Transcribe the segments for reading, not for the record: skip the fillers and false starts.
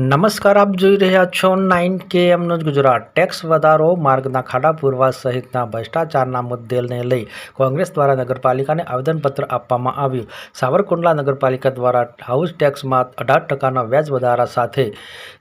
નમસ્કાર, આપ જોઈ રહ્યા છો 9KM ન્યૂઝ ગુજરાત। ટેક્સ વધારો, માર્ગના ખાડા પૂરવા સહિતના ભ્રષ્ટાચારના મુદ્દેને લઈ કોંગ્રેસ દ્વારા નગરપાલિકાને આવેદનપત્ર આપવામાં આવ્યું। સાવરકુંડલા નગરપાલિકા દ્વારા હાઉસ ટેક્સમાં 18% વ્યાજ વધારા સાથે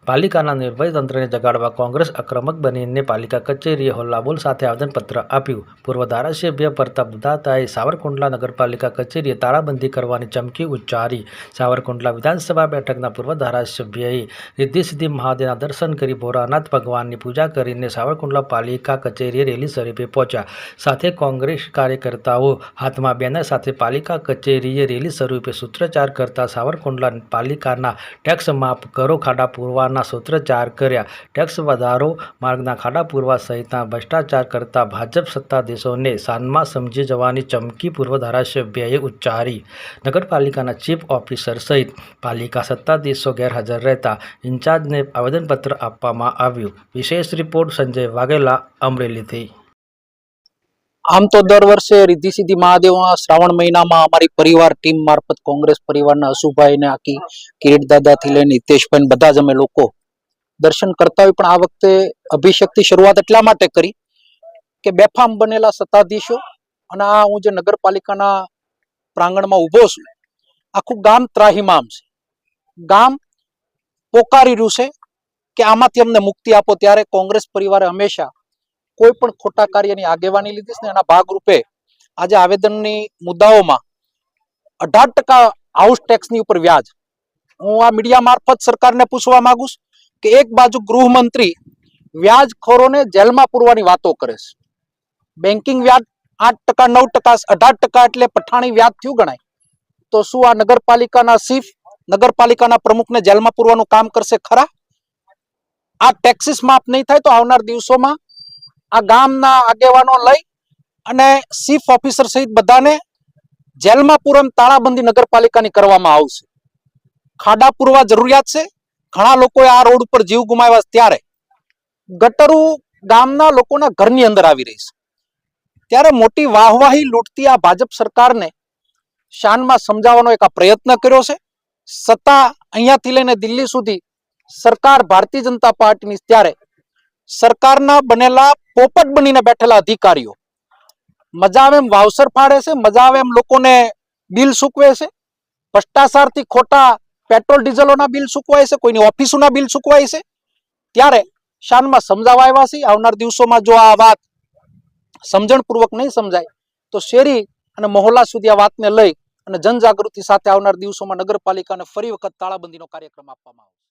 પાલિકાના નિર્ભય તંત્રને જગાડવા કોંગ્રેસ આક્રમક બનીને પાલિકા કચેરીએ હોલ્લાબોલ સાથે આવેદનપત્ર આપ્યું। પૂર્વ ધારાસભ્ય પ્રતાપ દાતાએ સાવરકુંડલા નગરપાલિકા કચેરીએ તાળાબંધી કરવાની ચમકી ઉચ્ચારી। સાવરકુંડલા વિધાનસભા બેઠકના પૂર્વ ધારાસભ્યએ રિદ્ધિ સિદ્ધિ મહાદેવના દર્શન કરી ભોળાનાથ ભગવાનની પૂજા કરીને સાવરકુંડલા પાલિકા કચેરીએ રેલી સ્વરૂપે પહોંચ્યા। સાથે કોંગ્રેસ કાર્યકર્તાઓ હાથમાં બેનર સાથે પાલિકા કચેરીએ રેલી સ્વરૂપે સૂત્રોચ્ચાર કરતા સાવરકુંડલા પાલિકાના ટેક્સ માફ કરો, ખાડા પૂરવાના સૂત્રોચ્ચાર કર્યા। ટેક્સ વધારો, માર્ગના ખાડા પૂરવા સહિતના ભ્રષ્ટાચાર કરતા ભાજપ સત્તાધીશોને સાનમાં સમજી જવાની ચમકી પૂર્વ ધારાસભ્યએ ઉચ્ચારી। નગરપાલિકાના ચીફ ઓફિસર સહિત પાલિકા સત્તાધીશો ગેરહાજર રહેતા ઇન્ચાર્જને આવેદનપત્ર આપવામાં આવ્યું। વિશેષ રિપોર્ટ સંજય વાઘેલા, અમરેલીથી। આમ તો દર વર્ષે રિદ્ધિ સિદ્ધિ મહાદેવના શ્રાવણ મહિનામાં અમારી પરિવાર ટીમ મારફત કોંગ્રેસ પરિવારના અશુભાઈ ને આખી કિરીટ દાદાથી લઈને હિતેશભાઈ બધા જ અમે લોકો દર્શન કરતા હોય, પણ આ વખતે અભિષેકથી શરૂઆત એટલા માટે કરી કે બેફામ બનેલા સત્તાધીશો અને આ હું જે નગરપાલિકાના પ્રાંગણમાં ઊભો છું, આખું ગામ ત્રાહિમામ છે। ગામ પોકારી રહ્યું છે કે આમાંથી અમને મુક્તિ આપો। ત્યારે કોંગ્રેસ પરિવારે હંમેશા કોઈ પણ ખોટા કાર્યની આગેવાની લીધી છે ને એના ભાગરૂપે આજે આવેદનની મુદ્દાઓમાં 18% હાઉસ ટેક્સની ઉપર વ્યાજ, હું આ મીડિયા મારફત સરકારને પૂછવા માંગુ છું કે એક બાજુ ગૃહમંત્રી વ્યાજખોરોને જેલમાં પૂરવાની વાતો કરે છે, બેન્કિંગ વ્યાજ 8%, 9%, 18% એટલે પઠાણી વ્યાજ થયું ગણાય, તો શું આ નગરપાલિકાના ચીફ, નગરપાલિકાના પ્રમુખને જેલમાં પૂરવાનું કામ કરશે ખરા? આ ટેક્સીસ માફ નહીં થાય તો આવનાર દિવસોમાં આ ગામના આગેવાનો લઈ અને ચીફ ઓફિસર સહિત બધાને જેલમાં પૂરમ તાળાબંધી નગરપાલિકાની કરવામાં આવશે। ખાડા પૂરવા જરૂરિયાત છે, ઘણા લોકોએ આ રોડ ઉપર જીવ ગુમાવ્યા, ત્યારે ગટરો ગામના લોકોના ઘરની અંદર આવી રહી છે। ત્યારે મોટી વાહવાહી લૂંટતી આ ભાજપ સરકારને શાનમાં સમજાવવાનો એક આ પ્રયત્ન કર્યો છે। સત્તા અહીંયાથી લઈને દિલ્હી સુધી સરકાર ભારતીય જનતા પાર્ટીની, ત્યારે સરકારના બનેલા પોપટ બનીને બેઠેલા અધિકારીઓ મજા આવે એમ વાવસર ફાડે છે, મજા આવે એમ લોકોને બિલ ચૂકવે છે, ભ્રષ્ટાચારથી ખોટા પેટ્રોલ ડીઝલોના બિલ ચૂકવાય છે, કોઈની ઓફિસોના બિલ ચૂકવાય છે। ત્યારે શાનમાં સમજાવવા આવ્યા છે। આવનાર દિવસોમાં જો આ વાત સમજણપૂર્વક નહીં સમજાય તો શેરી અને મહોલ્લા સુધી આ વાતને લઈ અને જનજાગૃતિ સાથે આવનાર દિવસોમાં નગરપાલિકાને ફરી વખત તાળાબંધીનો કાર્યક્રમ આપવામાં આવશે।